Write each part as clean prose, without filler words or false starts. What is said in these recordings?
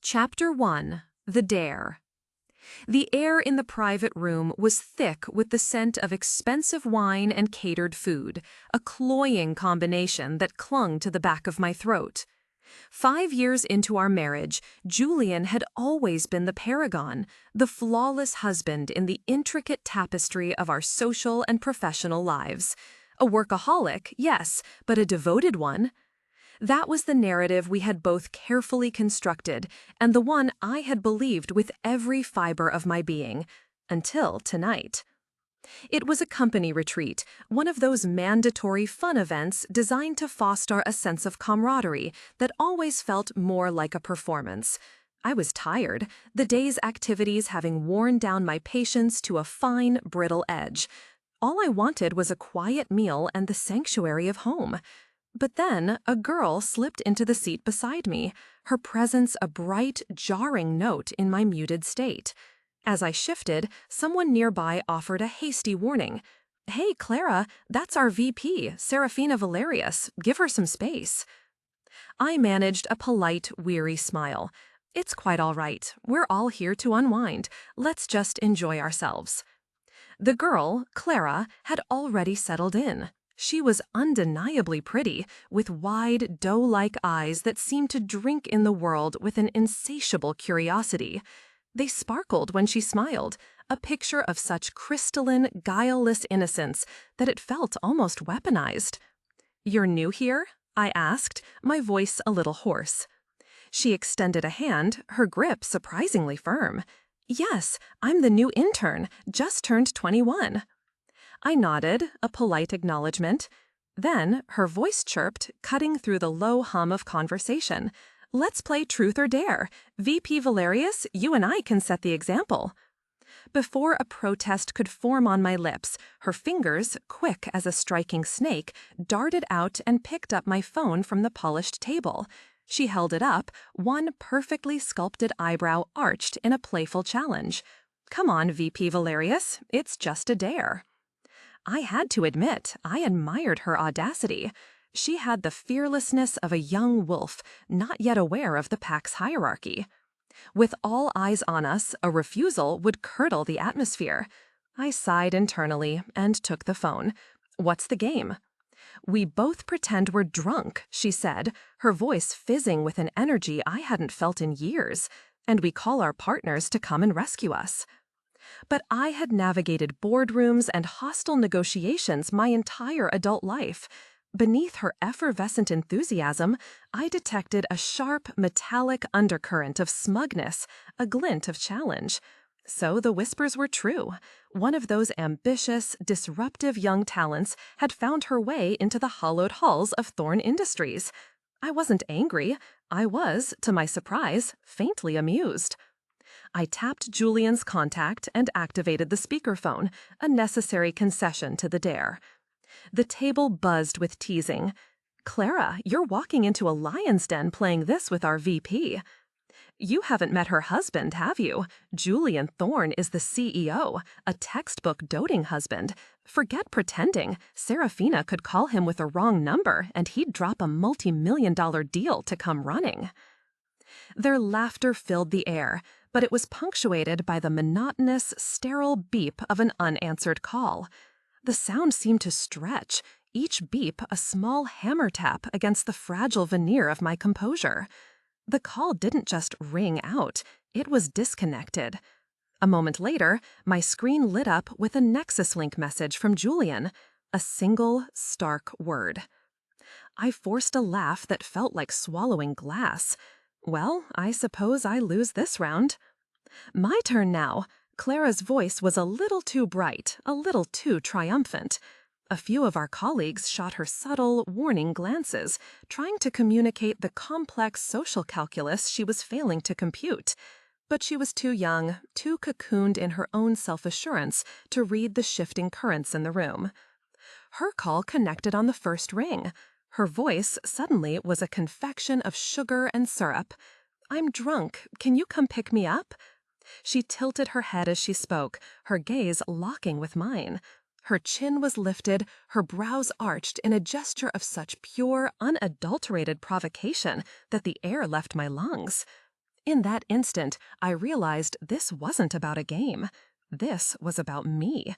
Chapter 1. The Dare. The air in the private room was thick with the scent of expensive wine and catered food, a cloying combination that clung to the back of my throat. 5 years into our marriage, Julian had always been the paragon, the flawless husband in the intricate tapestry of our social and professional lives. A workaholic, yes, but a devoted one. That was the narrative we had both carefully constructed, and the one I had believed with every fiber of my being, until tonight. It was a company retreat, one of those mandatory fun events designed to foster a sense of camaraderie that always felt more like a performance. I was tired, the day's activities having worn down my patience to a fine, brittle edge. All I wanted was a quiet meal and the sanctuary of home. But then a girl slipped into the seat beside me, her presence a bright, jarring note in my muted state. As I shifted, someone nearby offered a hasty warning. "Hey, Clara, that's our VP, Seraphina Valerius. Give her some space." I managed a polite, weary smile. "It's quite all right. We're all here to unwind. Let's just enjoy ourselves." The girl, Clara, had already settled in. She was undeniably pretty, with wide, doe-like eyes that seemed to drink in the world with an insatiable curiosity. They sparkled when she smiled, a picture of such crystalline, guileless innocence that it felt almost weaponized. "You're new here?" I asked, my voice a little hoarse. She extended a hand, her grip surprisingly firm. "Yes, I'm the new intern, just turned 21. I nodded, a polite acknowledgement. Then her voice chirped, cutting through the low hum of conversation. "Let's play Truth or Dare. VP Valerius, you and I can set the example." Before a protest could form on my lips, her fingers, quick as a striking snake, darted out and picked up my phone from the polished table. She held it up, one perfectly sculpted eyebrow arched in a playful challenge. "Come on, VP Valerius, it's just a dare." I had to admit, I admired her audacity. She had the fearlessness of a young wolf, not yet aware of the pack's hierarchy. With all eyes on us, a refusal would curdle the atmosphere. I sighed internally and took the phone. "What's the game?" "We both pretend we're drunk," she said, her voice fizzing with an energy I hadn't felt in years, "and we call our partners to come and rescue us." But I had navigated boardrooms and hostile negotiations my entire adult life. Beneath her effervescent enthusiasm, I detected a sharp, metallic undercurrent of smugness, a glint of challenge. So the whispers were true. One of those ambitious, disruptive young talents had found her way into the hallowed halls of Thorne Industries. I wasn't angry. I was, to my surprise, faintly amused. I tapped Julian's contact and activated the speakerphone, a necessary concession to the dare. The table buzzed with teasing. "Clara, you're walking into a lion's den playing this with our VP. "You haven't met her husband, have you? Julian Thorne is the CEO, a textbook doting husband. Forget pretending. Seraphina could call him with a wrong number, and he'd drop a multi-million-dollar deal to come running." Their laughter filled the air, but it was punctuated by the monotonous, sterile beep of an unanswered call. The sound seemed to stretch, each beep a small hammer tap against the fragile veneer of my composure. The call didn't just ring out, it was disconnected. A moment later, my screen lit up with a Nexus Link message from Julian, a single, stark word. I forced a laugh that felt like swallowing glass. Well, I suppose I lose this round. "My turn now." Clara's voice was a little too bright, a little too triumphant. A few of our colleagues shot her subtle, warning glances, trying to communicate the complex social calculus she was failing to compute. But she was too young, too cocooned in her own self-assurance to read the shifting currents in the room. Her call connected on the first ring. Her voice suddenly was a confection of sugar and syrup. "I'm drunk. Can you come pick me up?" She tilted her head as she spoke, her gaze locking with mine. Her chin was lifted, her brows arched in a gesture of such pure, unadulterated provocation that the air left my lungs. In that instant, I realized this wasn't about a game. This was about me.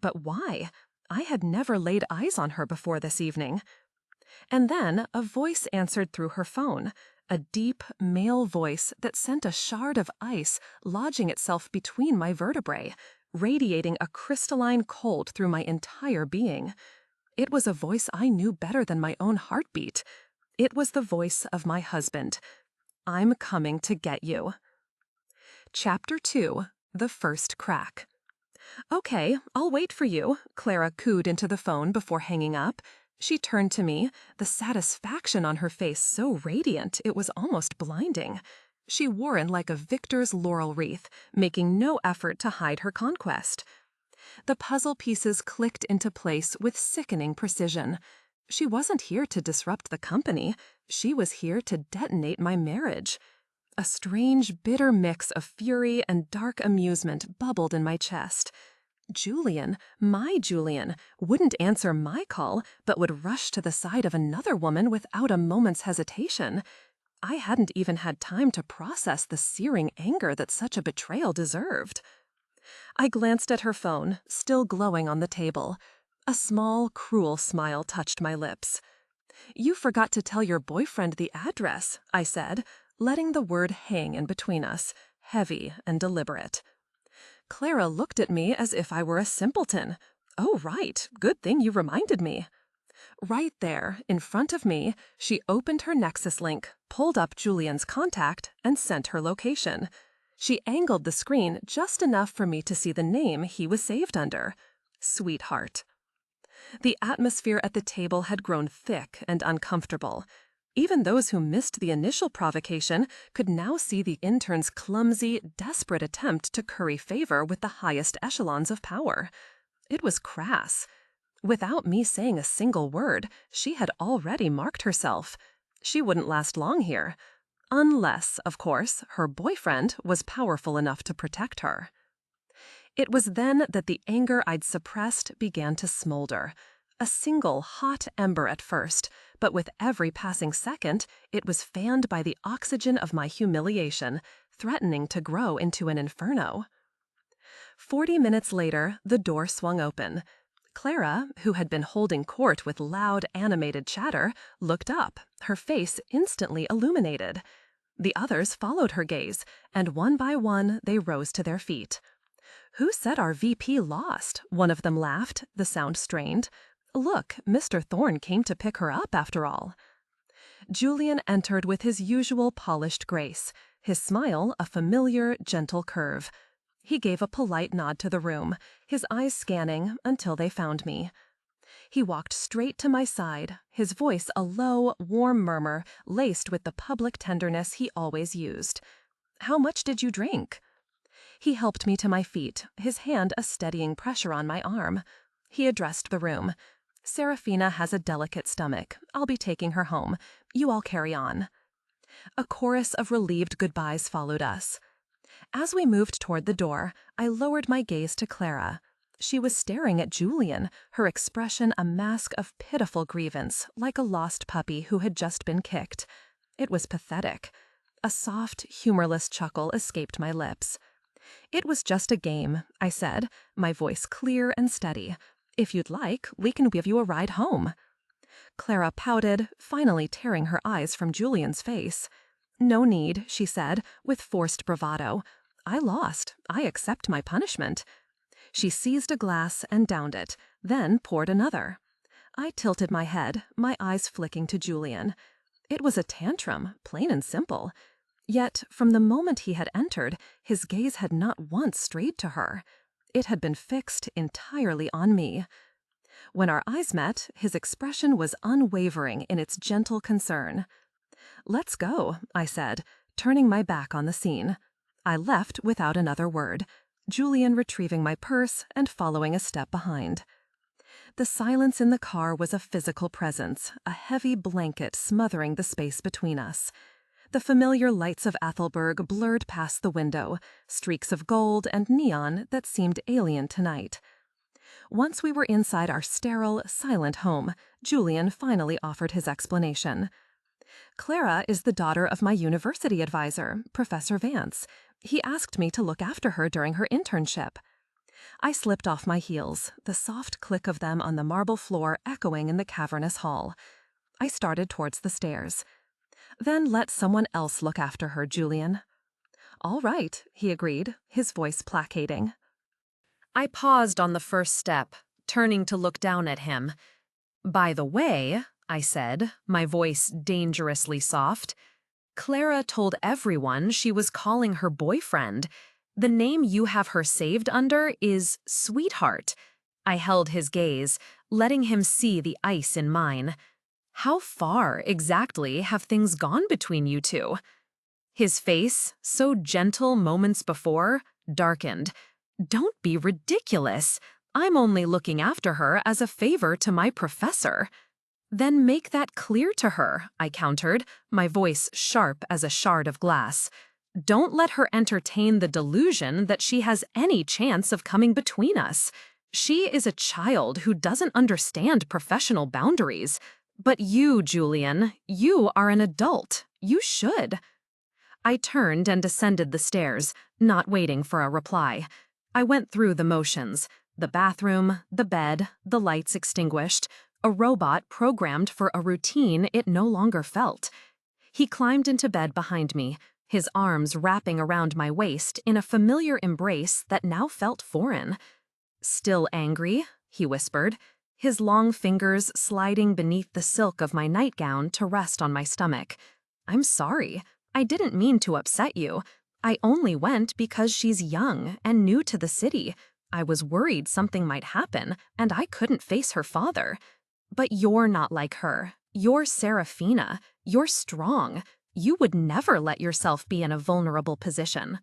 But why? I had never laid eyes on her before this evening. And then a voice answered through her phone, a deep, male voice that sent a shard of ice lodging itself between my vertebrae, radiating a crystalline cold through my entire being. It was a voice I knew better than my own heartbeat. It was the voice of my husband. I'm coming to get you. Chapter 2, The First Crack. Okay, I'll wait for you, Clara cooed into the phone before hanging up. She turned to me, the satisfaction on her face so radiant it was almost blinding. She wore it like a victor's laurel wreath, making no effort to hide her conquest. The puzzle pieces clicked into place with sickening precision. She wasn't here to disrupt the company. She was here to detonate my marriage. A strange, bitter mix of fury and dark amusement bubbled in my chest. Julian, my Julian, wouldn't answer my call, but would rush to the side of another woman without a moment's hesitation. I hadn't even had time to process the searing anger that such a betrayal deserved. I glanced at her phone, still glowing on the table. A small, cruel smile touched my lips. "You forgot to tell your boyfriend the address," I said, letting the word hang in between us, heavy and deliberate. Clara looked at me as if I were a simpleton. "Oh, right. Good thing you reminded me." Right there, in front of me, she opened her Nexus link, pulled up Julian's contact, and sent her location. She angled the screen just enough for me to see the name he was saved under. Sweetheart. The atmosphere at the table had grown thick and uncomfortable. Even those who missed the initial provocation could now see the intern's clumsy, desperate attempt to curry favor with the highest echelons of power. It was crass. Without me saying a single word, she had already marked herself. She wouldn't last long here. Unless, of course, her boyfriend was powerful enough to protect her. It was then that the anger I'd suppressed began to smolder. A single hot ember at first, but with every passing second, it was fanned by the oxygen of my humiliation, threatening to grow into an inferno. 40 minutes later, the door swung open. Clara, who had been holding court with loud, animated chatter, looked up, her face instantly illuminated. The others followed her gaze, and one by one they rose to their feet. "Who said our VP lost?" one of them laughed, the sound strained. "Look, Mr. Thorne came to pick her up after all." Julian entered with his usual polished grace, his smile a familiar, gentle curve. He gave a polite nod to the room, his eyes scanning until they found me. He walked straight to my side, his voice a low, warm murmur laced with the public tenderness he always used. "How much did you drink?" He helped me to my feet, his hand a steadying pressure on my arm. He addressed the room. "Seraphina has a delicate stomach. I'll be taking her home. You all carry on." A chorus of relieved goodbyes followed us. As we moved toward the door, I lowered my gaze to Clara. She was staring at Julian, her expression a mask of pitiful grievance, like a lost puppy who had just been kicked. It was pathetic. A soft, humorless chuckle escaped my lips. "It was just a game," I said, my voice clear and steady. "If you'd like, we can give you a ride home." Clara pouted, finally tearing her eyes from Julian's face. "No need," she said, with forced bravado. "I lost. I accept my punishment." She seized a glass and downed it, then poured another. I tilted my head, my eyes flicking to Julian. It was a tantrum, plain and simple. Yet, from the moment he had entered, his gaze had not once strayed to her. It had been fixed entirely on me. When our eyes met, his expression was unwavering in its gentle concern. "Let's go," I said, turning my back on the scene. I left without another word, Julian retrieving my purse and following a step behind. The silence in the car was a physical presence, a heavy blanket smothering the space between us. The familiar lights of Athelberg blurred past the window, streaks of gold and neon that seemed alien tonight. Once we were inside our sterile, silent home, Julian finally offered his explanation. Clara is the daughter of my university advisor, Professor Vance. He asked me to look after her during her internship. I slipped off my heels, the soft click of them on the marble floor echoing in the cavernous hall. I started towards the stairs. Then let someone else look after her, Julian. All right, he agreed, his voice placating. I paused on the first step, turning to look down at him. By the way, I said, my voice dangerously soft, Clara told everyone she was calling her boyfriend. The name you have her saved under is Sweetheart. I held his gaze, letting him see the ice in mine. How far, exactly, have things gone between you two? His face, so gentle moments before, darkened. Don't be ridiculous. I'm only looking after her as a favor to my professor. Then make that clear to her, I countered, my voice sharp as a shard of glass. Don't let her entertain the delusion that she has any chance of coming between us. She is a child who doesn't understand professional boundaries. But you, Julian, you are an adult. You should. I turned and descended the stairs, not waiting for a reply. I went through the motions. The bathroom, the bed, the lights extinguished, a robot programmed for a routine it no longer felt. He climbed into bed behind me, his arms wrapping around my waist in a familiar embrace that now felt foreign. Still angry, he whispered, his long fingers sliding beneath the silk of my nightgown to rest on my stomach. I'm sorry. I didn't mean to upset you. I only went because she's young and new to the city. I was worried something might happen, and I couldn't face her father. But you're not like her. You're Seraphina. You're strong. You would never let yourself be in a vulnerable position.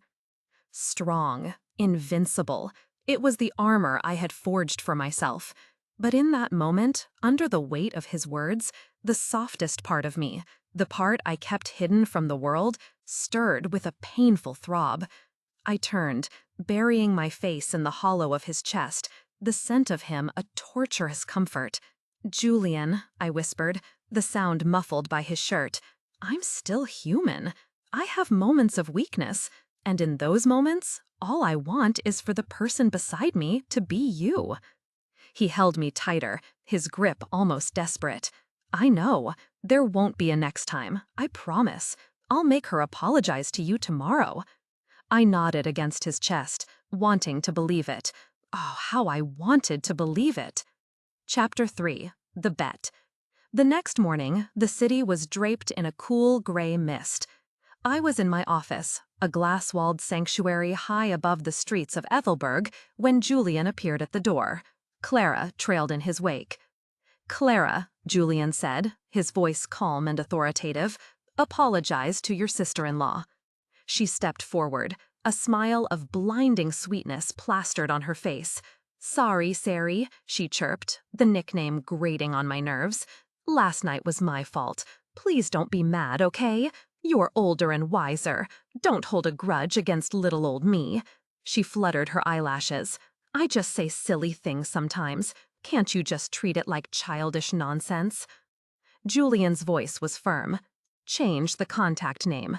Strong. Invincible. It was the armor I had forged for myself. But in that moment, under the weight of his words, the softest part of me, the part I kept hidden from the world, stirred with a painful throb. I turned, burying my face in the hollow of his chest, the scent of him a torturous comfort. Julian, I whispered, the sound muffled by his shirt. I'm still human. I have moments of weakness, and in those moments, all I want is for the person beside me to be you. He held me tighter, his grip almost desperate. I know. There won't be a next time. I promise. I'll make her apologize to you tomorrow. I nodded against his chest, wanting to believe it. Oh, how I wanted to believe it. Chapter 3. The Bet. The next morning, the city was draped in a cool gray mist. I was in my office, a glass-walled sanctuary high above the streets of Ethelberg, when Julian appeared at the door. Clara trailed in his wake. Clara, Julian said, his voice calm and authoritative, apologize to your sister-in-law. She stepped forward, a smile of blinding sweetness plastered on her face. Sorry, Sari, she chirped, the nickname grating on my nerves. Last night was my fault. Please don't be mad, okay? You're older and wiser. Don't hold a grudge against little old me. She fluttered her eyelashes. I just say silly things sometimes. Can't you just treat it like childish nonsense? Julian's voice was firm. Change the contact name.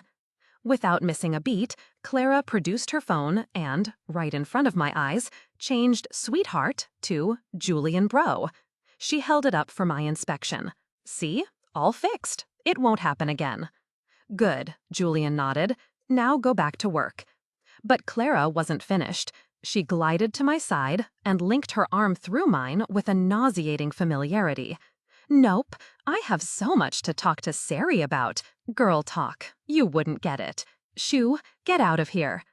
Without missing a beat, Clara produced her phone and, right in front of my eyes, changed Sweetheart to Julian Bro. She held it up for my inspection. See? All fixed. It won't happen again. Good, Julian nodded. Now go back to work. But Clara wasn't finished. She glided to my side and linked her arm through mine with a nauseating familiarity. Nope, I have so much to talk to Sari about. Girl talk. You wouldn't get it. Shoo, get out of here.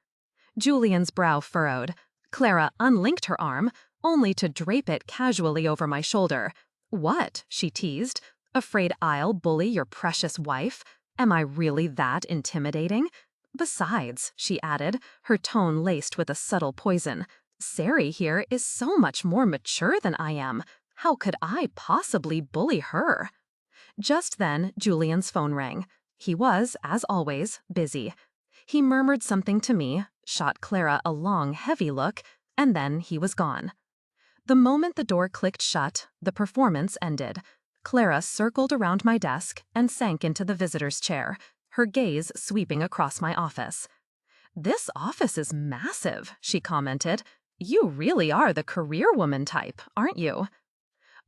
Julian's brow furrowed. Clara unlinked her arm, only to drape it casually over my shoulder. What? She teased. Afraid I'll bully your precious wife? Am I really that intimidating? Besides, she added, her tone laced with a subtle poison, Sari here is so much more mature than I am. How could I possibly bully her? Just then, Julian's phone rang. He was, as always, busy. He murmured something to me, shot Clara a long, heavy look, and then he was gone. The moment the door clicked shut, the performance ended. Clara circled around my desk and sank into the visitor's chair, her gaze sweeping across my office. "This office is massive," she commented. "You really are the career woman type, aren't you?"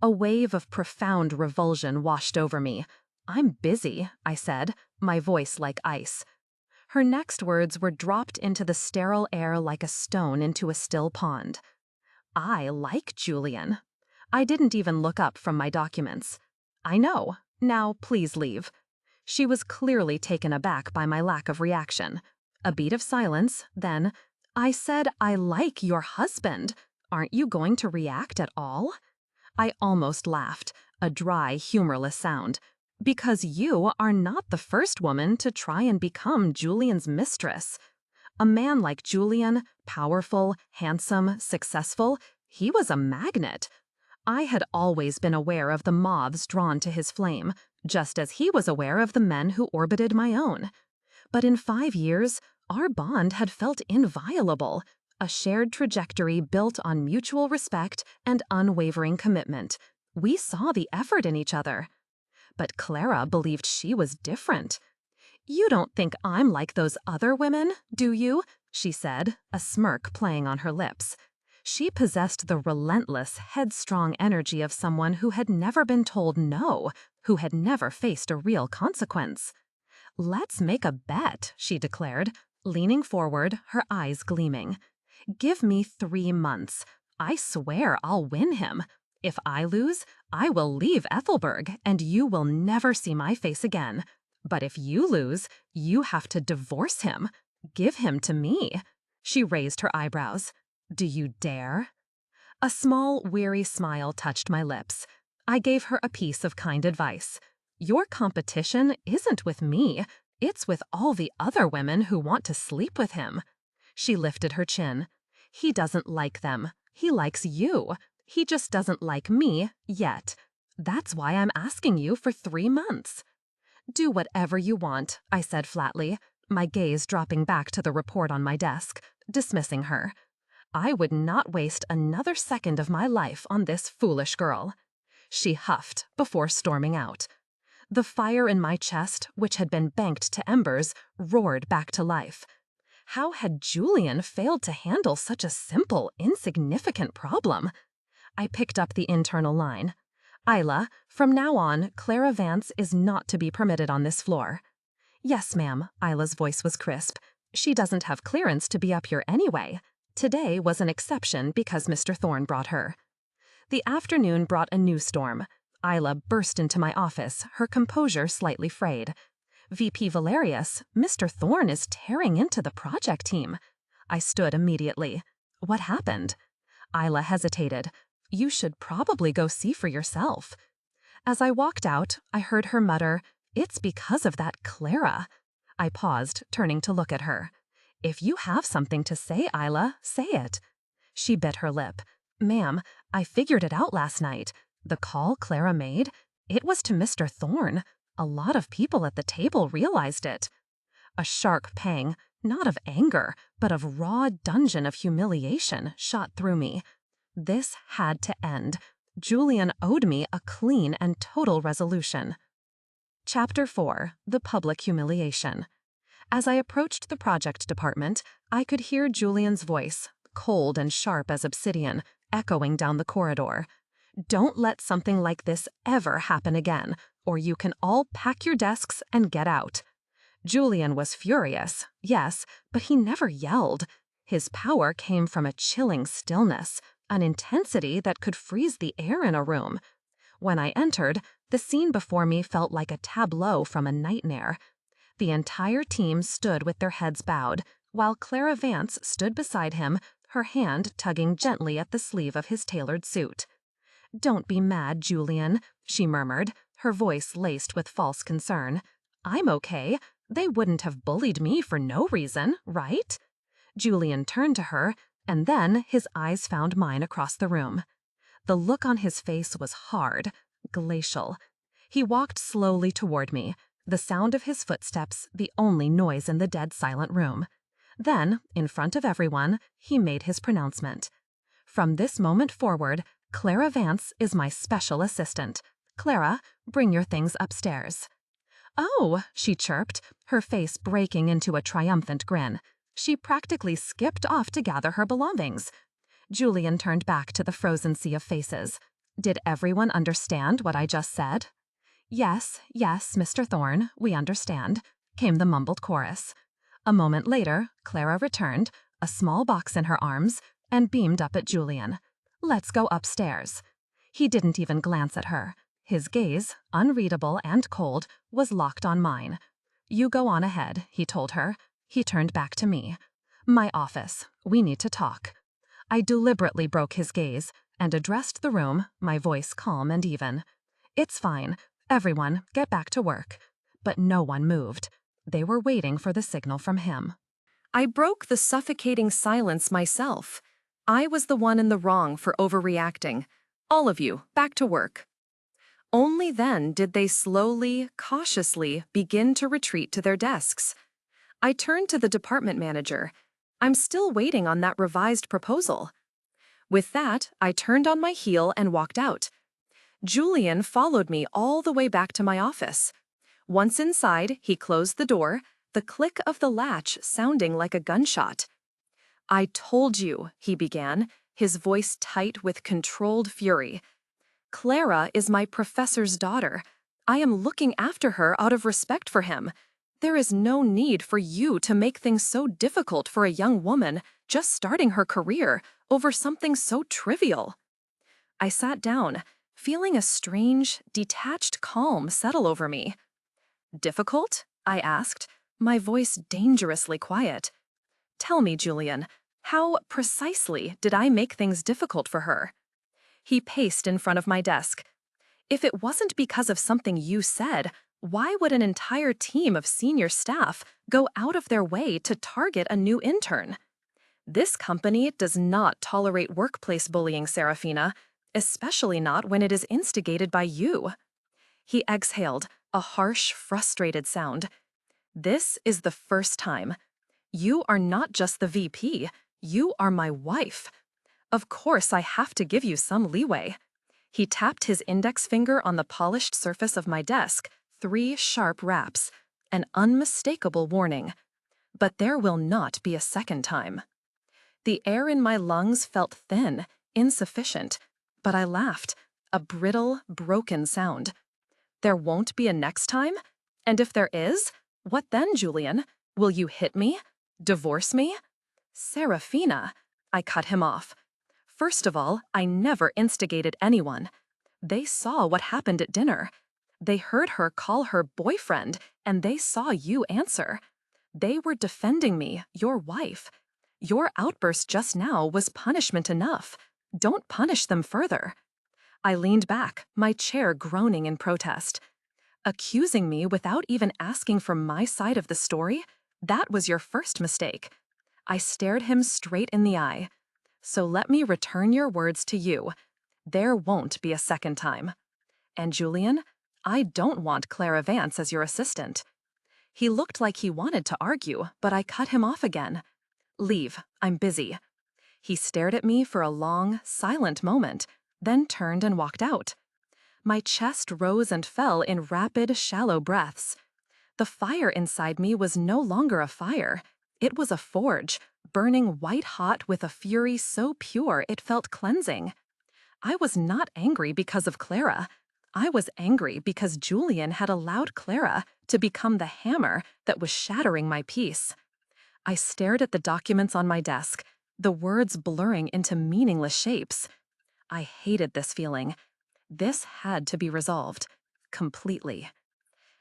A wave of profound revulsion washed over me. "I'm busy," I said, my voice like ice. Her next words were dropped into the sterile air like a stone into a still pond. "I like Julian." I didn't even look up from my documents. "I know. Now, please leave." She was clearly taken aback by my lack of reaction. A beat of silence, then, "I said I like your husband. Aren't you going to react at all?" I almost laughed, a dry, humorless sound. "Because you are not the first woman to try and become Julian's mistress. A man like Julian, powerful, handsome, successful, he was a magnet. I had always been aware of the moths drawn to his flame, just as he was aware of the men who orbited my own. But in 5 years, our bond had felt inviolable, a shared trajectory built on mutual respect and unwavering commitment. We saw the effort in each other. But Clara believed she was different. "You don't think I'm like those other women, do you?" she said, a smirk playing on her lips. She possessed the relentless, headstrong energy of someone who had never been told no, who had never faced a real consequence. "Let's make a bet," she declared, leaning forward, her eyes gleaming. "Give me 3 months. I swear I'll win him. If I lose, I will leave Ethelberg, and you will never see my face again. But if you lose, you have to divorce him. Give him to me." She raised her eyebrows. "Do you dare?" A small, weary smile touched my lips. I gave her a piece of kind advice. "Your competition isn't with me. It's with all the other women who want to sleep with him." She lifted her chin. "He doesn't like them. He likes you. He just doesn't like me yet. That's why I'm asking you for 3 months." "Do whatever you want," I said flatly, my gaze dropping back to the report on my desk, dismissing her. I would not waste another second of my life on this foolish girl. She huffed before storming out. The fire in my chest, which had been banked to embers, roared back to life. How had Julian failed to handle such a simple, insignificant problem? I picked up the internal line. "Isla, from now on, Clara Vance is not to be permitted on this floor." "Yes, ma'am," Isla's voice was crisp. "She doesn't have clearance to be up here anyway. Today was an exception because Mr. Thorne brought her." The afternoon brought a new storm. Isla burst into my office, her composure slightly frayed. "VP Valerius, Mr. Thorne is tearing into the project team." I stood immediately. "What happened?" Isla hesitated. "You should probably go see for yourself." As I walked out, I heard her mutter, "It's because of that Clara." I paused, turning to look at her. "If you have something to say, Isla, say it." She bit her lip. "Ma'am, I figured it out last night. The call Clara made, it was to Mr. Thorne. A lot of people at the table realized it." A sharp pang, not of anger, but of raw dungeon of humiliation, shot through me. This had to end. Julian owed me a clean and total resolution. Chapter 4: The Public Humiliation. As I approached the project department, I could hear Julian's voice, cold and sharp as obsidian, echoing down the corridor. "Don't let something like this ever happen again, or you can all pack your desks and get out." Julian was furious, yes, but he never yelled. His power came from a chilling stillness, an intensity that could freeze the air in a room. When I entered, the scene before me felt like a tableau from a nightmare. The entire team stood with their heads bowed, while Clara Vance stood beside him, her hand tugging gently at the sleeve of his tailored suit. "Don't be mad, Julian," she murmured, her voice laced with false concern. "I'm okay. They wouldn't have bullied me for no reason, right?" Julian turned to her, and then his eyes found mine across the room. The look on his face was hard, glacial. He walked slowly toward me, the sound of his footsteps the only noise in the dead silent room. Then, in front of everyone, he made his pronouncement. "From this moment forward, Clara Vance is my special assistant. "Clara, bring your things upstairs." "Oh," she chirped, her face breaking into a triumphant grin. She practically skipped off to gather her belongings. Julian turned back to the frozen sea of faces. "Did everyone understand what I just said?" "Yes, yes, Mr. Thorne, we understand," came the mumbled chorus. A moment later, Clara returned, a small box in her arms, and beamed up at Julian. "Let's go upstairs." He didn't even glance at her. His gaze, unreadable and cold, was locked on mine. "You go on ahead," he told her. He turned back to me. "My office. We need to talk." I deliberately broke his gaze and addressed the room, my voice calm and even. "It's fine. Everyone, get back to work." But no one moved. They were waiting for the signal from him. I broke the suffocating silence myself. I was the one in the wrong for overreacting. All of you, back to work. Only then did they slowly, cautiously begin to retreat to their desks. I turned to the department manager. "I'm still waiting on that revised proposal." With that, I turned on my heel and walked out. Julian followed me all the way back to my office. Once inside, he closed the door, the click of the latch sounding like a gunshot. "I told you," he began, his voice tight with controlled fury. "Clara is my professor's daughter. I am looking after her out of respect for him. There is no need for you to make things so difficult for a young woman just starting her career over something so trivial." I sat down, feeling a strange, detached calm settle over me. "Difficult?" I asked, my voice dangerously quiet. "Tell me, Julian, how precisely did I make things difficult for her?" He paced in front of my desk. "If it wasn't because of something you said, why would an entire team of senior staff go out of their way to target a new intern? This company does not tolerate workplace bullying, Seraphina, especially not when it is instigated by you." He exhaled, a harsh, frustrated sound. "This is the first time. You are not just the VP, you are my wife. Of course I have to give you some leeway." He tapped his index finger on the polished surface of my desk, 3 sharp raps, an unmistakable warning. "But there will not be a second time." The air in my lungs felt thin, insufficient, but I laughed, a brittle, broken sound. "There won't be a next time? And if there is, what then, Julian? Will you hit me? Divorce me?" "Seraphina," I cut him off. "First of all, I never instigated anyone. They saw what happened at dinner. They heard her call her boyfriend, and they saw you answer. They were defending me, your wife. Your outburst just now was punishment enough. Don't punish them further." I leaned back, my chair groaning in protest. "Accusing me without even asking for my side of the story? That was your first mistake." I stared him straight in the eye. "So let me return your words to you. There won't be a second time. And Julian, I don't want Clara Vance as your assistant." He looked like he wanted to argue, but I cut him off again. "Leave, I'm busy." He stared at me for a long, silent moment, then turned and walked out. My chest rose and fell in rapid, shallow breaths. The fire inside me was no longer a fire. It was a forge, burning white-hot with a fury so pure it felt cleansing. I was not angry because of Clara. I was angry because Julian had allowed Clara to become the hammer that was shattering my peace. I stared at the documents on my desk, the words blurring into meaningless shapes. I hated this feeling. This had to be resolved, completely.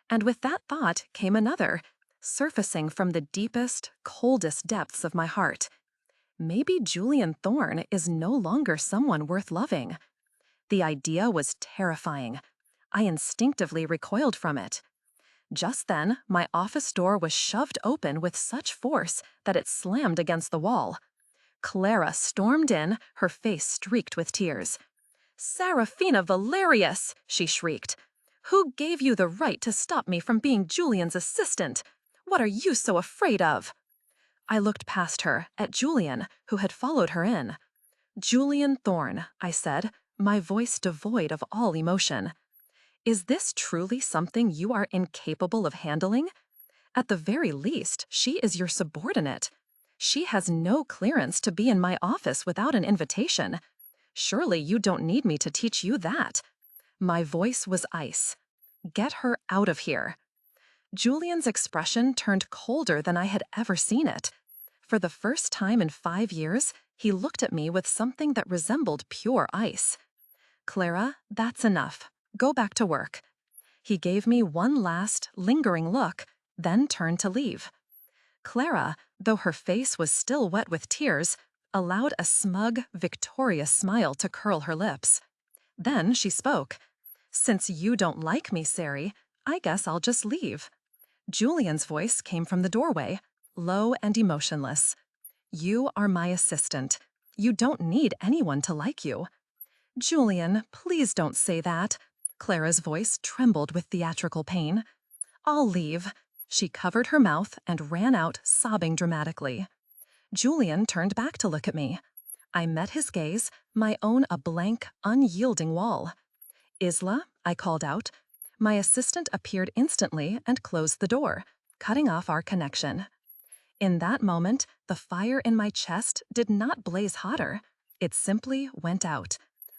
And with that thought came another, surfacing from the deepest, coldest depths of my heart. Maybe Julian Thorne is no longer someone worth loving. The idea was terrifying. I instinctively recoiled from it. Just then, my office door was shoved open with such force that it slammed against the wall. Clara stormed in, her face streaked with tears. "Seraphina Valerius!" she shrieked. "Who gave you the right to stop me from being Julian's assistant? What are you so afraid of?" I looked past her, at Julian, who had followed her in. "Julian Thorne," I said, my voice devoid of all emotion. Is this truly something you are incapable of handling? At the very least, she is your subordinate. She has no clearance to be in my office without an invitation. Surely you don't need me to teach you that. My voice was ice. Get her out of here. Julian's expression turned colder than I had ever seen it. For the first time in 5 years, he looked at me with something that resembled pure ice. Clara, that's enough. Go back to work. He gave me one last, lingering look, then turned to leave. Clara, though her face was still wet with tears, allowed a smug, victorious smile to curl her lips. Then she spoke. "Since you don't like me, Sari, I guess I'll just leave." Julian's voice came from the doorway, low and emotionless. "You are my assistant. You don't need anyone to like you." "Julian, please don't say that." Clara's voice trembled with theatrical pain. "I'll leave." She covered her mouth and ran out, sobbing dramatically. Julian turned back to look at me. I met his gaze, my own a blank, unyielding wall. "Isla," I called out. My assistant appeared instantly and closed the door, cutting off our connection. In that moment, the fire in my chest did not blaze hotter. It simply went out,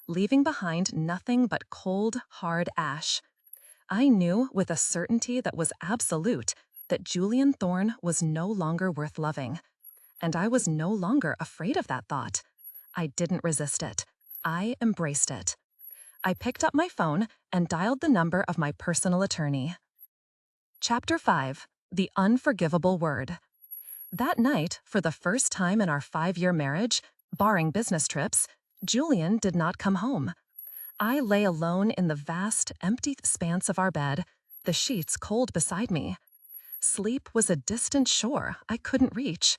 leaving behind nothing but cold, hard ash. I knew with a certainty that was absolute that Julian Thorne was no longer worth loving. And I was no longer afraid of that thought. I didn't resist it. I embraced it. I picked up my phone and dialed the number of my personal attorney. Chapter 5: The Unforgivable Word. That night, for the first time in our 5-year marriage, barring business trips, Julian did not come home. I lay alone in the vast, empty expanse of our bed, the sheets cold beside me. Sleep was a distant shore I couldn't reach.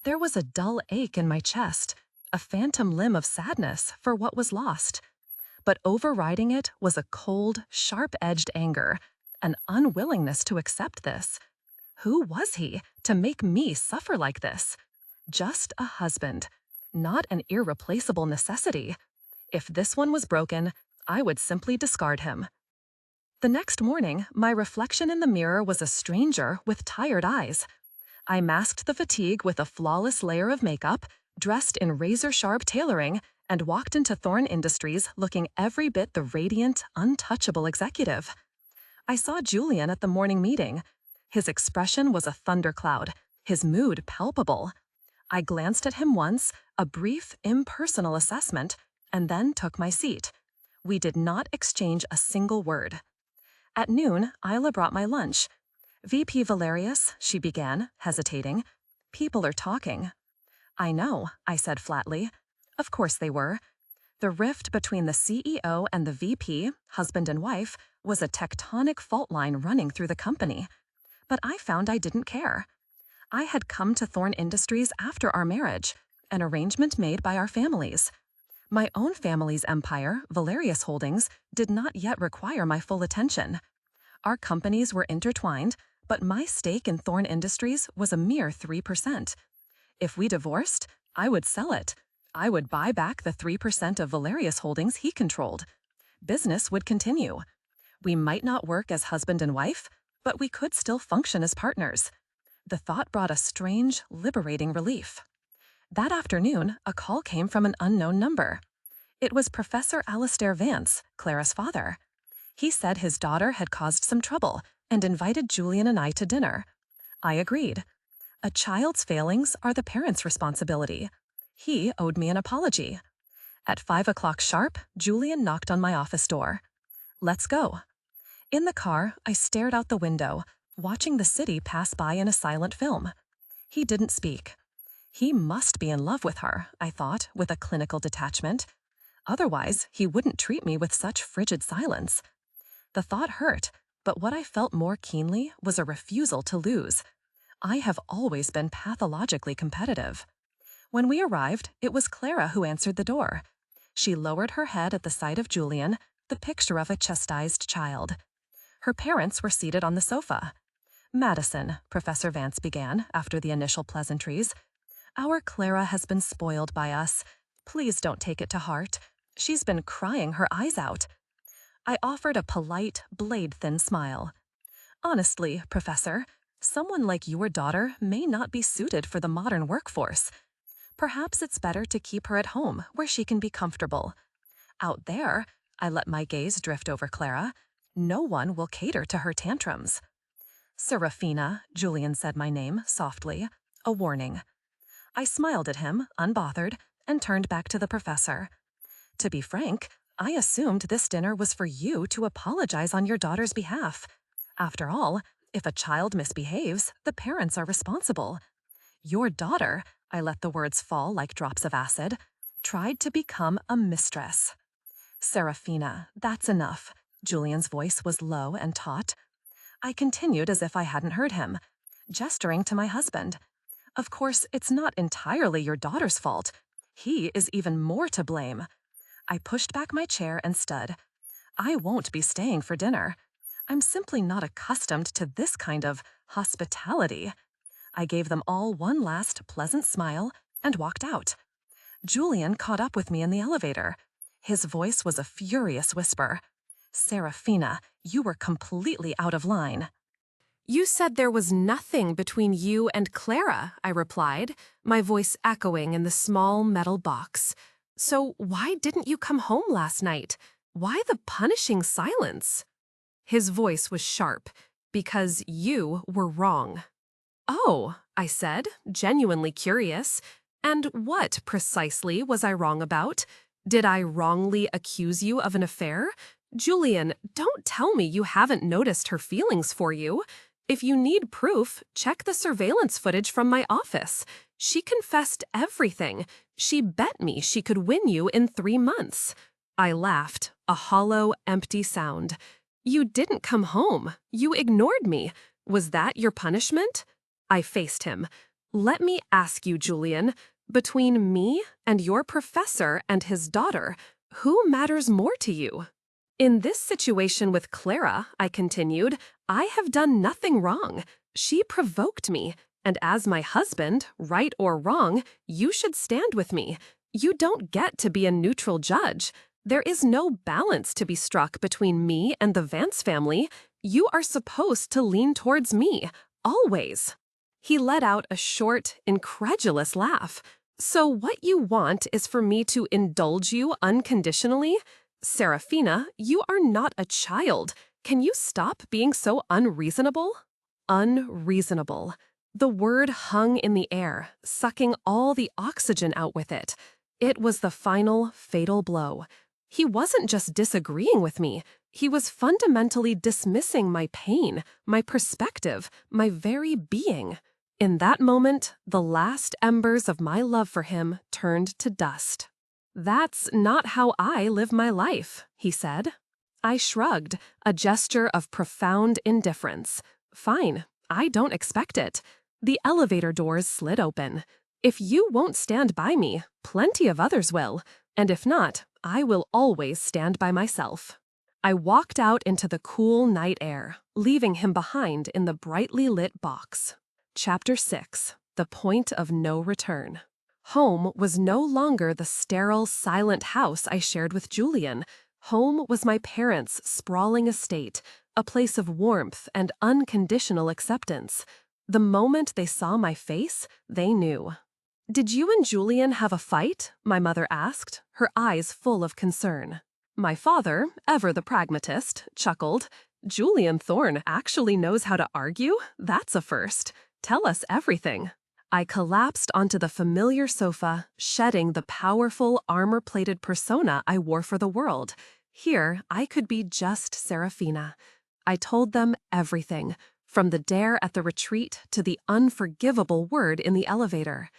There was a dull ache in my chest, a phantom limb of sadness for what was lost. But overriding it was a cold, sharp-edged anger, an unwillingness to accept this. Who was he to make me suffer like this? Just a husband, not an irreplaceable necessity. If this one was broken, I would simply discard him. The next morning, my reflection in the mirror was a stranger with tired eyes. I masked the fatigue with a flawless layer of makeup, dressed in razor-sharp tailoring, and walked into Thorne Industries looking every bit the radiant, untouchable executive. I saw Julian at the morning meeting. His expression was a thundercloud, his mood palpable. I glanced at him once, a brief, impersonal assessment, and then took my seat. We did not exchange a single word. At noon, Isla brought my lunch. "VP Valerius," she began, hesitating. "People are talking." "I know," I said flatly. Of course they were. The rift between the CEO and the VP, husband and wife, was a tectonic fault line running through the company. But I found I didn't care. I had come to Thorne Industries after our marriage, an arrangement made by our families. My own family's empire, Valerius Holdings, did not yet require my full attention. Our companies were intertwined, but my stake in Thorne Industries was a mere 3%. If we divorced, I would sell it. I would buy back the 3% of Valerius Holdings he controlled. Business would continue. We might not work as husband and wife, but we could still function as partners. The thought brought a strange, liberating relief. That afternoon, a call came from an unknown number. It was Professor Clara Vance, Clara's father. He said his daughter had caused some trouble and invited Julian and I to dinner. I agreed. A child's failings are the parent's responsibility. He owed me an apology. At 5 o'clock sharp, Julian knocked on my office door. "Let's go." In the car, I stared out the window, watching the city pass by in a silent film. He didn't speak. He must be in love with her, I thought, with a clinical detachment. Otherwise, he wouldn't treat me with such frigid silence. The thought hurt, but what I felt more keenly was a refusal to lose. I have always been pathologically competitive. When we arrived, it was Clara who answered the door. She lowered her head at the sight of Julian, the picture of a chastised child. Her parents were seated on the sofa. "Madison," Professor Vance began after the initial pleasantries, "our Clara has been spoiled by us. Please don't take it to heart. She's been crying her eyes out." I offered a polite, blade-thin smile. Honestly, Professor, someone like your daughter may not be suited for the modern workforce. Perhaps it's better to keep her at home, where she can be comfortable. Out there, I let my gaze drift over Clara, no one will cater to her tantrums. Seraphina, Julian said my name, softly, a warning. I smiled at him, unbothered, and turned back to the professor. To be frank, I assumed this dinner was for you to apologize on your daughter's behalf. After all, if a child misbehaves, the parents are responsible. Your daughter, I let the words fall like drops of acid, tried to become a mistress. Seraphina, that's enough. Julian's voice was low and taut. I continued as if I hadn't heard him, gesturing to my husband. Of course, it's not entirely your daughter's fault. He is even more to blame. I pushed back my chair and stood. I won't be staying for dinner. I'm simply not accustomed to this kind of hospitality. I gave them all one last pleasant smile and walked out. Julian caught up with me in the elevator. His voice was a furious whisper. Seraphina, you were completely out of line. You said there was nothing between you and Clara, I replied, my voice echoing in the small metal box. So why didn't you come home last night? Why the punishing silence? His voice was sharp, because you were wrong. Oh, I said, genuinely curious. And what precisely was I wrong about? Did I wrongly accuse you of an affair? Julian, don't tell me you haven't noticed her feelings for you. If you need proof, check the surveillance footage from my office. She confessed everything. She bet me she could win you in 3 months. I laughed, a hollow, empty sound. You didn't come home. You ignored me. Was that your punishment? I faced him. Let me ask you, Julian, between me and your professor and his daughter, who matters more to you? In this situation with Clara, I continued, I have done nothing wrong. She provoked me, and as my husband, right or wrong, you should stand with me. You don't get to be a neutral judge. There is no balance to be struck between me and the Vance family. You are supposed to lean towards me, always. He let out a short, incredulous laugh. So what you want is for me to indulge you unconditionally? Seraphina, you are not a child. Can you stop being so unreasonable? Unreasonable. The word hung in the air, sucking all the oxygen out with it. It was the final, fatal blow. He wasn't just disagreeing with me. He was fundamentally dismissing my pain, my perspective, my very being. In that moment, the last embers of my love for him turned to dust. That's not how I live my life, he said. I shrugged, a gesture of profound indifference. Fine, I don't expect it. The elevator doors slid open. If you won't stand by me, plenty of others will. And if not, I will always stand by myself. I walked out into the cool night air, leaving him behind in the brightly lit box. Chapter 6. The Point of No Return. Home was no longer the sterile, silent house I shared with Julian. Home was my parents' sprawling estate, a place of warmth and unconditional acceptance. The moment they saw my face, they knew. Did you and Julian have a fight? My mother asked, her eyes full of concern. My father, ever the pragmatist, chuckled. Julian Thorne actually knows how to argue? That's a first. Tell us everything. I collapsed onto the familiar sofa, shedding the powerful, armor-plated persona I wore for the world. Here, I could be just Seraphina. I told them everything, from the dare at the retreat to the unforgivable word in the elevator.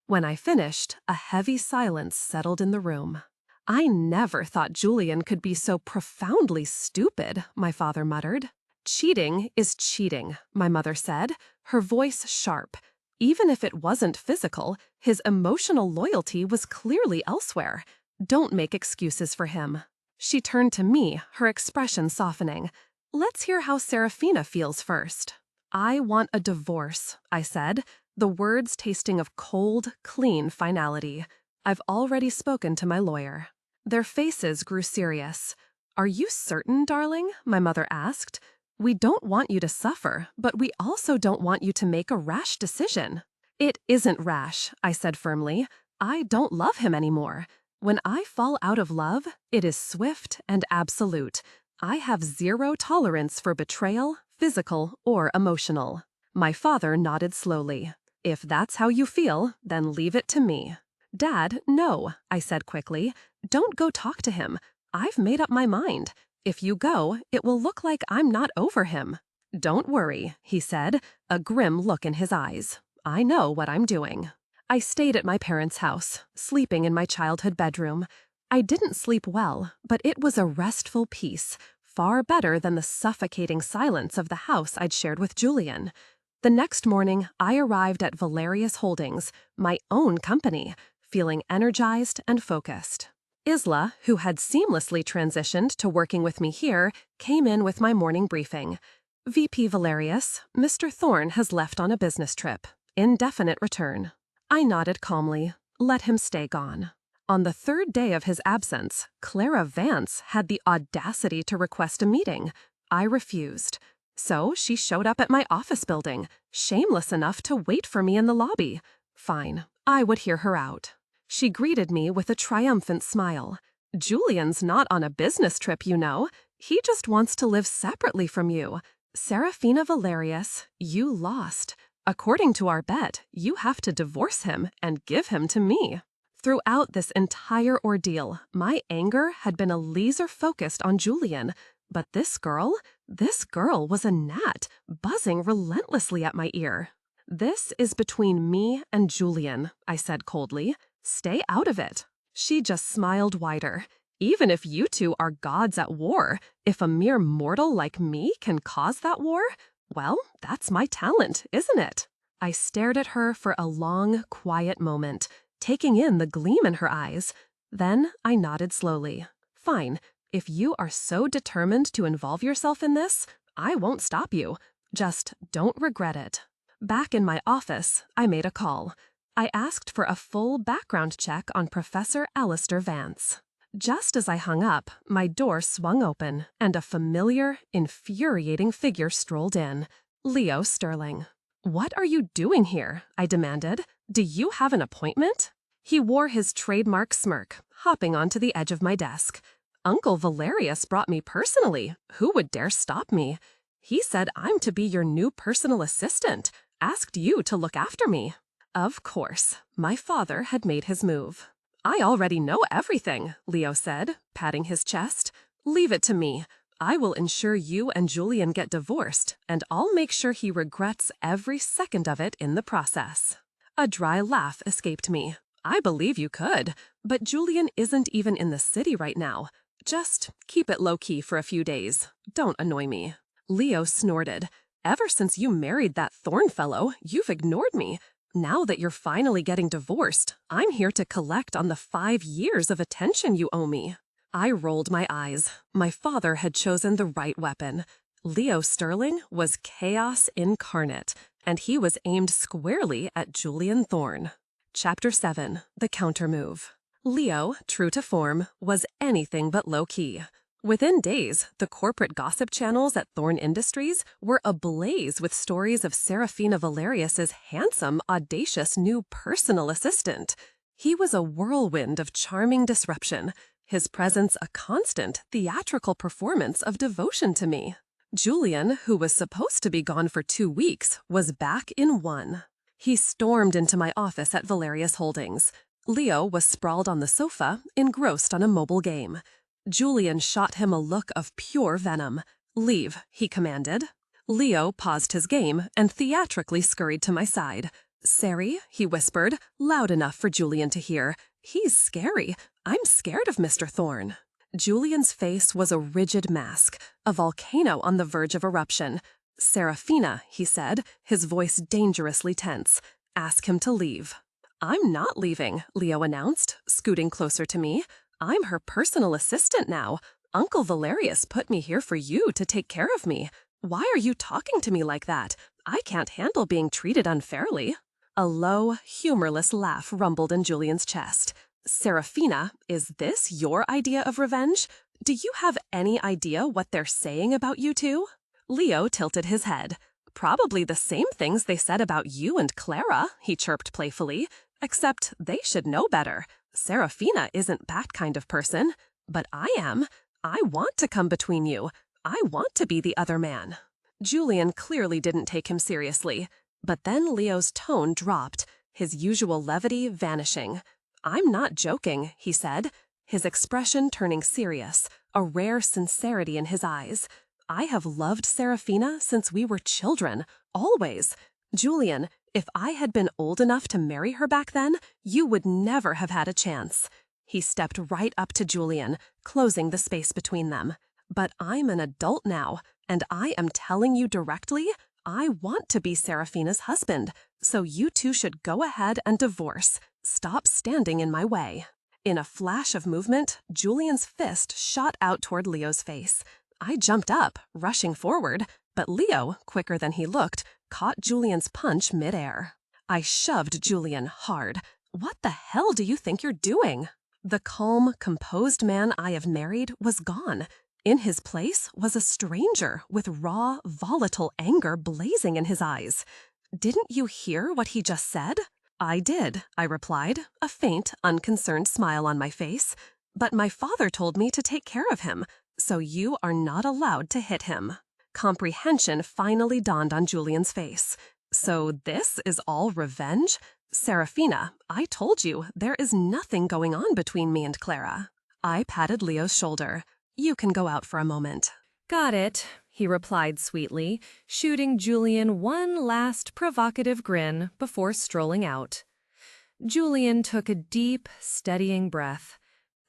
When I finished, a heavy silence settled in the room. I never thought Julian could be so profoundly stupid, my father muttered. Cheating is cheating, my mother said, her voice sharp. Even if it wasn't physical, his emotional loyalty was clearly elsewhere. Don't make excuses for him. She turned to me, her expression softening. Let's hear how Seraphina feels first. I want a divorce, I said, the words tasting of cold, clean finality. I've already spoken to my lawyer. Their faces grew serious. "Are you certain, darling?" my mother asked. "We don't want you to suffer, but we also don't want you to make a rash decision." "It isn't rash," I said firmly. "I don't love him anymore. When I fall out of love, it is swift and absolute. I have zero tolerance for betrayal, physical or emotional." My father nodded slowly. "If that's how you feel, then leave it to me." "Dad, no," I said quickly. "Don't go talk to him. I've made up my mind. If you go, it will look like I'm not over him." "Don't worry," he said, a grim look in his eyes. "I know what I'm doing." I stayed at my parents' house, sleeping in my childhood bedroom. I didn't sleep well, but it was a restful peace, far better than the suffocating silence of the house I'd shared with Julian. The next morning, I arrived at Valerius Holdings, my own company, feeling energized and focused. Isla, who had seamlessly transitioned to working with me here, came in with my morning briefing. "VP Valerius, Mr. Thorne has left on a business trip. Indefinite return." I nodded calmly. Let him stay gone. On the third day of his absence, Clara Vance had the audacity to request a meeting. I refused. So she showed up at my office building, shameless enough to wait for me in the lobby. Fine, I would hear her out. She greeted me with a triumphant smile. "Julian's not on a business trip, you know. He just wants to live separately from you. Seraphina Valerius, you lost. According to our bet, you have to divorce him and give him to me." Throughout this entire ordeal, my anger had been a laser focused on Julian. But this girl was a gnat, buzzing relentlessly at my ear. "This is between me and Julian," I said coldly. "Stay out of it." She just smiled wider. "Even if you two are gods at war, if a mere mortal like me can cause that war, well, that's my talent, isn't it?" I stared at her for a long, quiet moment, taking in the gleam in her eyes. Then I nodded slowly. "Fine, if you are so determined to involve yourself in this, I won't stop you. Just don't regret it." Back in my office, I made a call. I asked for a full background check on Professor Alistair Vance. Just as I hung up, my door swung open, and a familiar, infuriating figure strolled in. Leo Sterling. "What are you doing here?" I demanded. "Do you have an appointment?" He wore his trademark smirk, hopping onto the edge of my desk. "Uncle Valerius brought me personally. Who would dare stop me? He said I'm to be your new personal assistant, asked you to look after me." Of course, my father had made his move. "I already know everything," Leo said, patting his chest. "Leave it to me. I will ensure you and Julian get divorced, and I'll make sure he regrets every second of it in the process." A dry laugh escaped me. "I believe you could, but Julian isn't even in the city right now. Just keep it low-key for a few days. Don't annoy me." Leo snorted. "Ever since you married that Thorne fellow, you've ignored me. Now that you're finally getting divorced, I'm here to collect on the 5 years of attention you owe me." I rolled my eyes. My father had chosen the right weapon. Leo Sterling was chaos incarnate, and he was aimed squarely at Julian Thorne. Chapter 7. The Countermove. Leo, true to form, was anything but low-key. Within days, the corporate gossip channels at Thorne Industries were ablaze with stories of Seraphina Valerius's handsome, audacious new personal assistant. He was a whirlwind of charming disruption, his presence a constant, theatrical performance of devotion to me. Julian, who was supposed to be gone for 2 weeks, was back in 1. He stormed into my office at Valerius Holdings. Leo was sprawled on the sofa, engrossed on a mobile game. Julian shot him a look of pure venom. "Leave," he commanded. Leo paused his game and theatrically scurried to my side. "Sari," he whispered, loud enough for Julian to hear. "He's scary. I'm scared of Mr. Thorne." Julian's face was a rigid mask, a volcano on the verge of eruption. "Seraphina," he said, his voice dangerously tense. "Ask him to leave." "I'm not leaving," Leo announced, scooting closer to me. "I'm her personal assistant now. Uncle Valerius put me here for you to take care of me. Why are you talking to me like that? I can't handle being treated unfairly." A low, humorless laugh rumbled in Julian's chest. "Seraphina, is this your idea of revenge? Do you have any idea what they're saying about you two? Leo tilted his head. Probably the same things they said about you and Clara, he chirped playfully. Except they should know better. Seraphina isn't that kind of person. But I am. I want to come between you. I want to be the other man. Julian clearly didn't take him seriously. But then Leo's tone dropped, his usual levity vanishing. I'm not joking, he said, his expression turning serious, a rare sincerity in his eyes. I have loved Seraphina since we were children, always. Julian, if I had been old enough to marry her back then, you would never have had a chance. He stepped right up to Julian, closing the space between them. But I'm an adult now, and I am telling you directly, I want to be Seraphina's husband, so you two should go ahead and divorce. Stop standing in my way. In a flash of movement, Julian's fist shot out toward Leo's face. I jumped up, rushing forward, but Leo, quicker than he looked, caught Julian's punch midair. I shoved Julian hard. What the hell do you think you're doing? The calm, composed man I have married was gone. In his place was a stranger with raw, volatile anger blazing in his eyes. Didn't you hear what he just said? I did, I replied, a faint, unconcerned smile on my face. But my father told me to take care of him, so you are not allowed to hit him. Comprehension finally dawned on Julian's face. So this is all revenge? Seraphina, I told you there is nothing going on between me and Clara. I patted Leo's shoulder. You can go out for a moment. Got it, he replied sweetly, shooting Julian one last provocative grin before strolling out. Julian took a deep, steadying breath.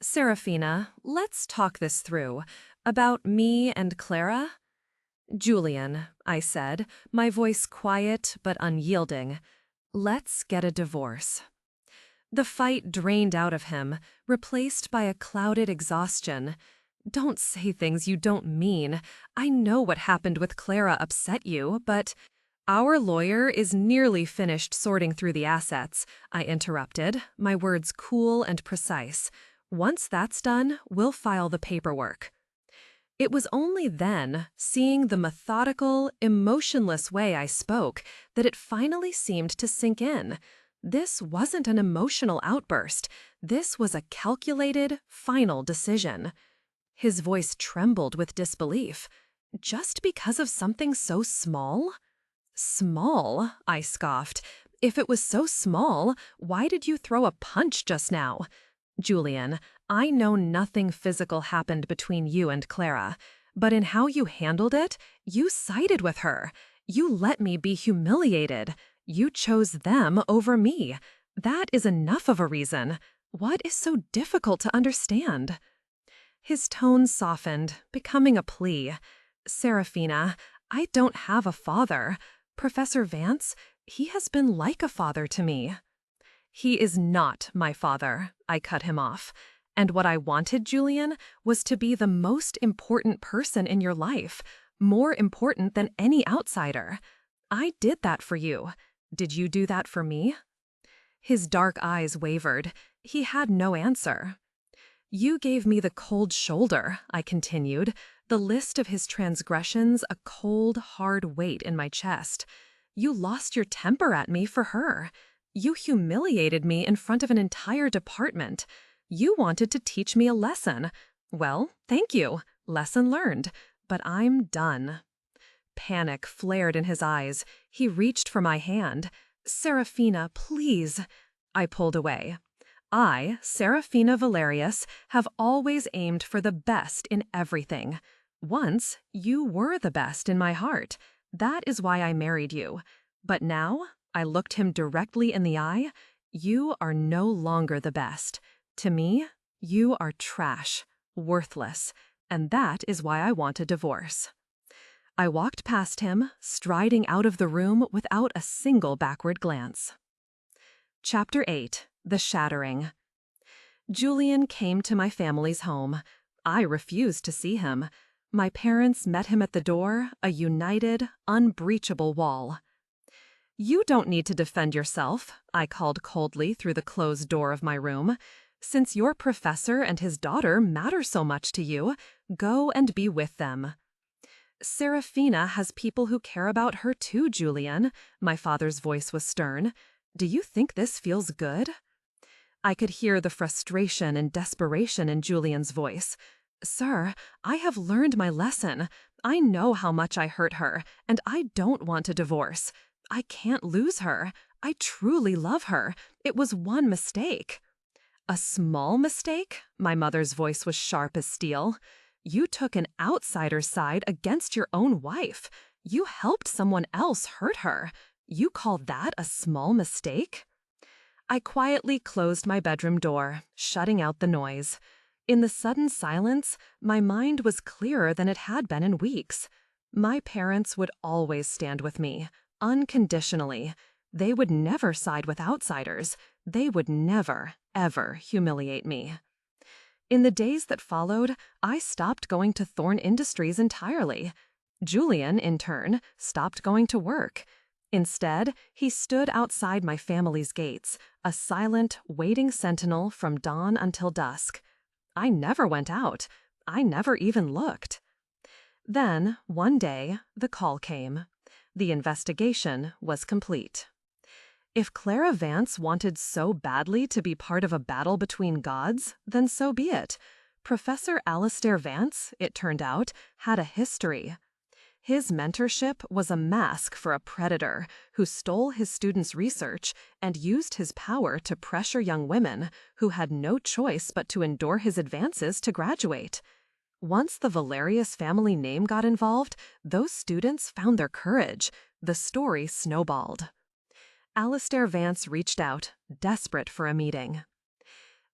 Seraphina, let's talk this through. About me and Clara? Julian, I said, my voice quiet but unyielding. Let's get a divorce. The fight drained out of him, replaced by a clouded exhaustion. Don't say things you don't mean. I know what happened with Clara upset you, but... Our lawyer is nearly finished sorting through the assets, I interrupted, my words cool and precise. Once that's done, we'll file the paperwork. It was only then, seeing the methodical, emotionless way I spoke, that it finally seemed to sink in. This wasn't an emotional outburst. This was a calculated, final decision. His voice trembled with disbelief. Just because of something so small? Small, I scoffed. If it was so small, why did you throw a punch just now? Julian, I know nothing physical happened between you and Clara, but in how you handled it, you sided with her. You let me be humiliated. You chose them over me. That is enough of a reason. What is so difficult to understand? His tone softened, becoming a plea. Seraphina, I don't have a father. Professor Vance, he has been like a father to me. He is not my father, I cut him off. And what I wanted, Julian, was to be the most important person in your life, more important than any outsider. I did that for you. Did you do that for me? His dark eyes wavered. He had no answer. You gave me the cold shoulder, I continued, the list of his transgressions a cold, hard weight in my chest. You lost your temper at me for her. You humiliated me in front of an entire department. You wanted to teach me a lesson. Well, thank you. Lesson learned. But I'm done. Panic flared in his eyes. He reached for my hand. Seraphina, please. I pulled away. I, Seraphina Valerius, have always aimed for the best in everything. Once, you were the best in my heart. That is why I married you. But now, I looked him directly in the eye, you are no longer the best. To me, you are trash, worthless, and that is why I want a divorce. I walked past him, striding out of the room without a single backward glance. Chapter 8. The Shattering. Julian came to my family's home. I refused to see him. My parents met him at the door, a united, unbreachable wall. You don't need to defend yourself, I called coldly through the closed door of my room. Since your professor and his daughter matter so much to you, go and be with them. Seraphina has people who care about her too, Julian. My father's voice was stern. Do you think this feels good? I could hear the frustration and desperation in Julian's voice. Sir, I have learned my lesson. I know how much I hurt her, and I don't want a divorce. I can't lose her. I truly love her. It was one mistake. A small mistake? My mother's voice was sharp as steel. You took an outsider's side against your own wife. You helped someone else hurt her. You call that a small mistake? I quietly closed my bedroom door, shutting out the noise. In the sudden silence, my mind was clearer than it had been in weeks. My parents would always stand with me, unconditionally. They would never side with outsiders. They would never, ever humiliate me. In the days that followed, I stopped going to Thorne Industries entirely. Julian, in turn, stopped going to work. Instead, he stood outside my family's gates, a silent, waiting sentinel from dawn until dusk. I never went out. I never even looked. Then, one day, the call came. The investigation was complete. If Clara Vance wanted so badly to be part of a battle between gods, then so be it. Professor Alistair Vance, it turned out, had a history. His mentorship was a mask for a predator who stole his students' research and used his power to pressure young women who had no choice but to endure his advances to graduate. Once the Valerius family name got involved, those students found their courage. The story snowballed. Alistair Vance reached out, desperate for a meeting.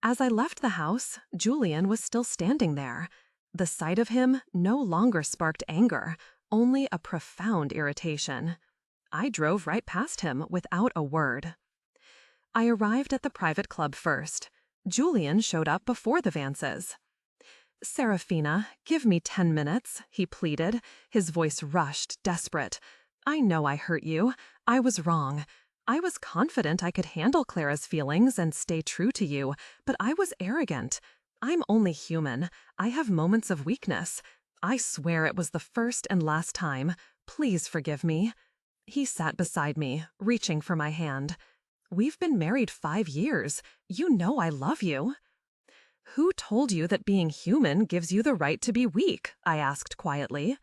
As I left the house, Julian was still standing there. The sight of him no longer sparked anger, only a profound irritation. I drove right past him without a word. I arrived at the private club first. Julian showed up before the Vances. Seraphina, give me 10 minutes, he pleaded, his voice rushed, desperate. I know I hurt you. I was wrong. I was confident I could handle Clara's feelings and stay true to you, but I was arrogant. I'm only human. I have moments of weakness. I swear it was the first and last time. Please forgive me. He sat beside me, reaching for my hand. We've been married 5 years. You know I love you. Who told you that being human gives you the right to be weak? I asked quietly.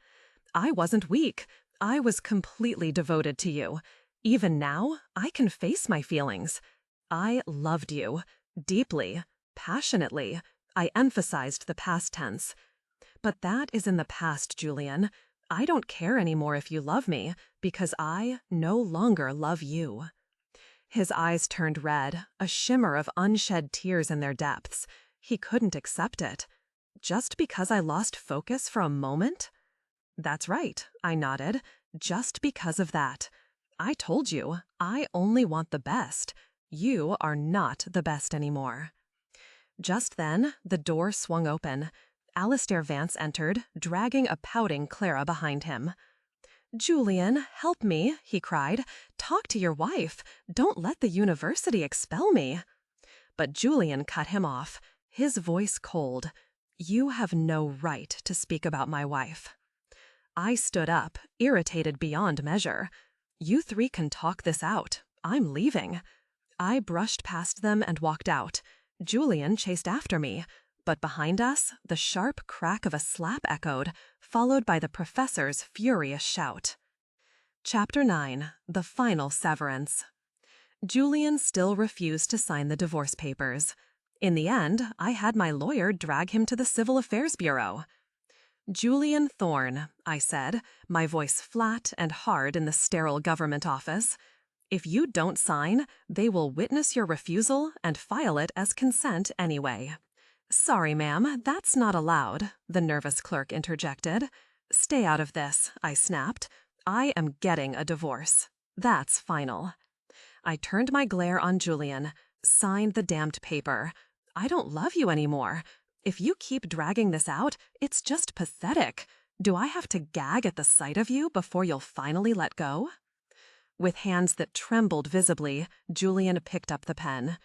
I wasn't weak. I was completely devoted to you. Even now, I can face my feelings. I loved you. Deeply. Passionately. I emphasized the past tense. But that is in the past, Julian. I don't care anymore if you love me, because I no longer love you. His eyes turned red, a shimmer of unshed tears in their depths. He couldn't accept it. Just because I lost focus for a moment? That's right, I nodded. Just because of that. I told you, I only want the best. You are not the best anymore. Just then, the door swung open. Alistair Vance entered, dragging a pouting Clara behind him. Julian, help me, he cried. Talk to your wife. Don't let the university expel me. But Julian cut him off, his voice cold. You have no right to speak about my wife. I stood up, irritated beyond measure. You 3 can talk this out. I'm leaving. I brushed past them and walked out. Julian chased after me, but behind us, the sharp crack of a slap echoed, followed by the professor's furious shout. Chapter 9. The Final Severance. Julian still refused to sign the divorce papers. In the end, I had my lawyer drag him to the Civil Affairs Bureau. Julian Thorne, I said, my voice flat and hard in the sterile government office. If you don't sign, they will witness your refusal and file it as consent anyway. Sorry, ma'am, that's not allowed, the nervous clerk interjected. Stay out of this, I snapped. I am getting a divorce. That's final. I turned my glare on Julian, signed the damned paper. I don't love you anymore. If you keep dragging this out, it's just pathetic. Do I have to gag at the sight of you before you'll finally let go? With hands that trembled visibly, Julian picked up the pen.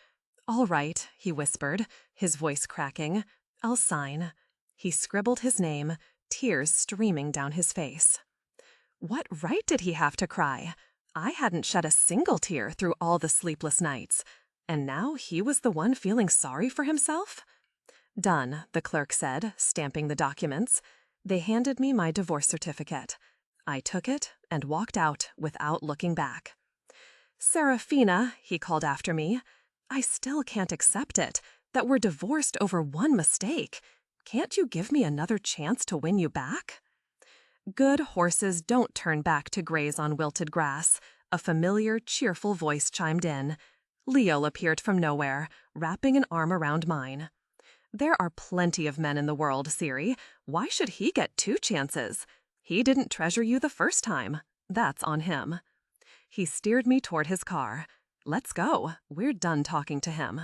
All right, he whispered, his voice cracking. I'll sign. He scribbled his name, tears streaming down his face. What right did he have to cry? I hadn't shed a single tear through all the sleepless nights, and now he was the one feeling sorry for himself? Done, the clerk said, stamping the documents. They handed me my divorce certificate. I took it and walked out without looking back. Seraphina, he called after me, I still can't accept it, that we're divorced over one mistake. Can't you give me another chance to win you back? Good horses don't turn back to graze on wilted grass, a familiar, cheerful voice chimed in. Leo appeared from nowhere, wrapping an arm around mine. There are plenty of men in the world, Siri. Why should he get two chances? He didn't treasure you the first time. That's on him. He steered me toward his car. Let's go. We're done talking to him.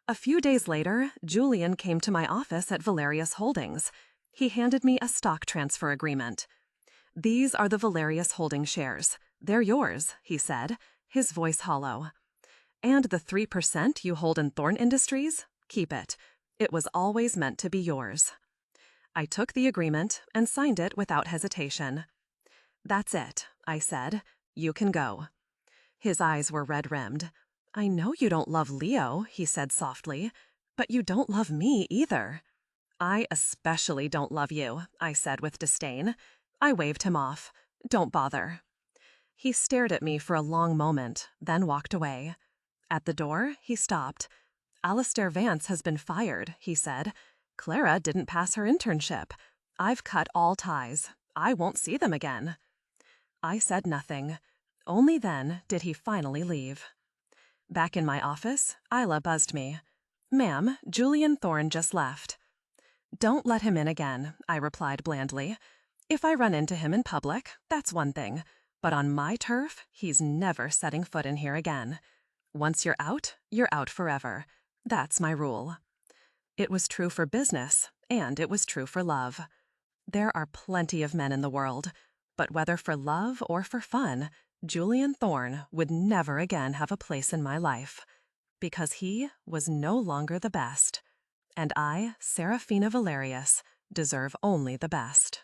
A few days later, Julian came to my office at Valerius Holdings. He handed me a stock transfer agreement. These are the Valerius Holdings shares. They're yours, he said, his voice hollow. And the 3% you hold in Thorne Industries? Keep it. It was always meant to be yours. I took the agreement and signed it without hesitation. That's it, I said. You can go. His eyes were red-rimmed. I know you don't love Leo, he said softly, but you don't love me either. I especially don't love you, I said with disdain. I waved him off. Don't bother. He stared at me for a long moment, then walked away. At the door, he stopped. Clara Vance has been fired, he said. Clara didn't pass her internship. I've cut all ties. I won't see them again. I said nothing. Only then did he finally leave. Back in my office, Isla buzzed me. Ma'am, Julian Thorne just left. Don't let him in again, I replied blandly. If I run into him in public, that's one thing. But on my turf, he's never setting foot in here again. Once you're out forever. That's my rule. It was true for business, and it was true for love. There are plenty of men in the world, but whether for love or for fun, Julian Thorne would never again have a place in my life, because he was no longer the best, and I, Seraphina Valerius, deserve only the best.